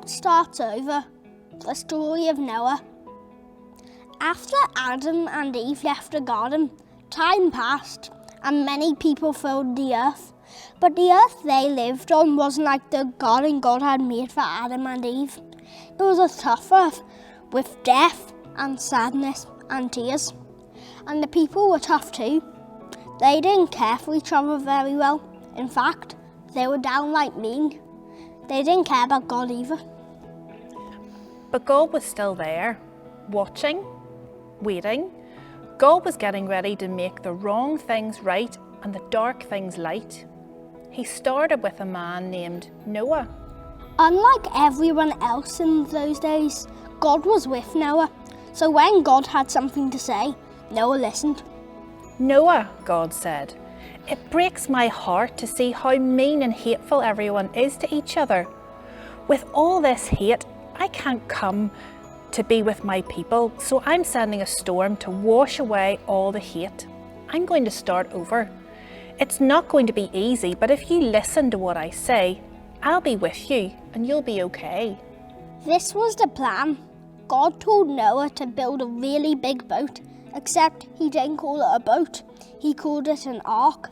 book starts over, the story of Noah. After Adam and Eve left the garden, time passed and many people filled the earth. But the earth they lived on wasn't like the garden God had made for Adam and Eve. It was a tough earth with death and sadness and tears. And the people were tough too. They didn't care for each other very well. In fact, they were downright mean. They didn't care about God either. But God was still there, watching, waiting. God was getting ready to make the wrong things right and the dark things light. He started with a man named Noah. Unlike everyone else in those days, God was with Noah. So when God had something to say, Noah listened. Noah, God said, it breaks my heart to see how mean and hateful everyone is to each other. With all this hate, I can't come to be with my people, so I'm sending a storm to wash away all the hate. I'm going to start over. It's not going to be easy, but if you listen to what I say, I'll be with you and you'll be okay. This was the plan. God told Noah to build a really big boat, except he didn't call it a boat. He called it an ark.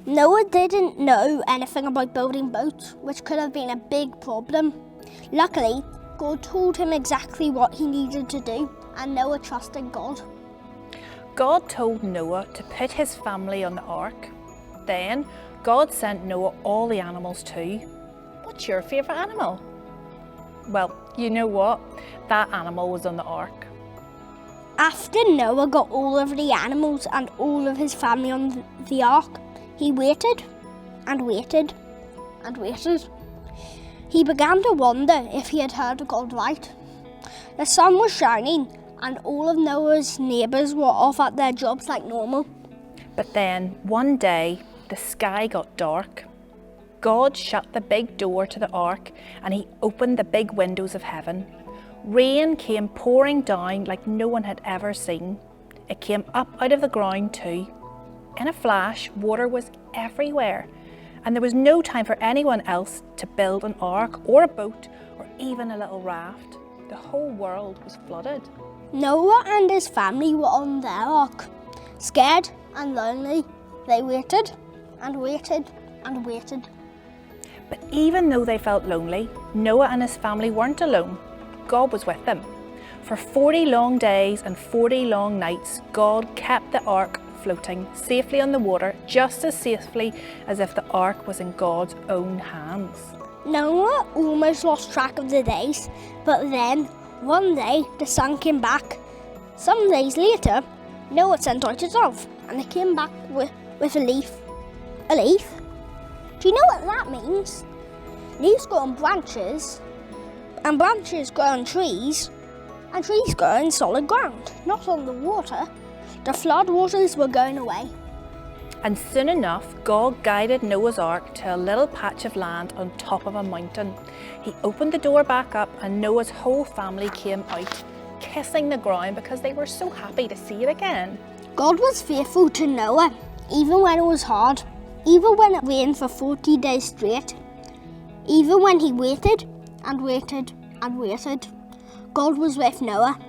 Noah didn't know anything about building boats, which could have been a big problem. Luckily, God told him exactly what he needed to do, and Noah trusted God. God told Noah to put his family on the ark. Then, God sent Noah all the animals too. What's your favourite animal? Well, you know what? That animal was on the ark. After Noah got all of the animals and all of his family on the ark, he waited and waited and waited. He began to wonder if he had heard God right. The sun was shining and all of Noah's neighbours were off at their jobs like normal. But then, one day, the sky got dark. God shut the big door to the ark and he opened the big windows of heaven. Rain came pouring down like no one had ever seen. It came up out of the ground too. In a flash, water was everywhere, and there was no time for anyone else to build an ark or a boat or even a little raft. The whole world was flooded. Noah and his family were on their ark. Scared and lonely, they waited and waited and waited. But even though they felt lonely, Noah and his family weren't alone. God was with them. For 40 long days and 40 long nights, God kept the ark floating safely on the water, just as safely as if the ark was in God's own hands. Noah almost lost track of the days, but then one day the sun came back. Some days later, Noah sent out a dove and it came back with a leaf. A leaf? Do you know what that means? Leaves grow on branches, and branches grow on trees, and trees grow in solid ground, not on the water. The flood waters were going away. And soon enough, God guided Noah's ark to a little patch of land on top of a mountain. He opened the door back up and Noah's whole family came out, kissing the ground because they were so happy to see it again. God was faithful to Noah, even when it was hard, even when it rained for 40 days straight, even when he waited and waited and waited. God was with Noah.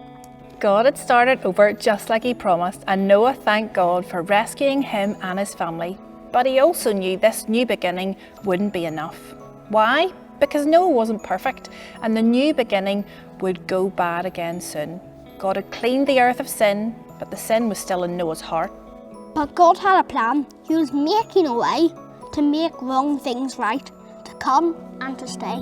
God had started over just like he promised, and Noah thanked God for rescuing him and his family. But he also knew this new beginning wouldn't be enough. Why? Because Noah wasn't perfect, and the new beginning would go bad again soon. God had cleaned the earth of sin, but the sin was still in Noah's heart. But God had a plan. He was making a way to make wrong things right, to come and to stay.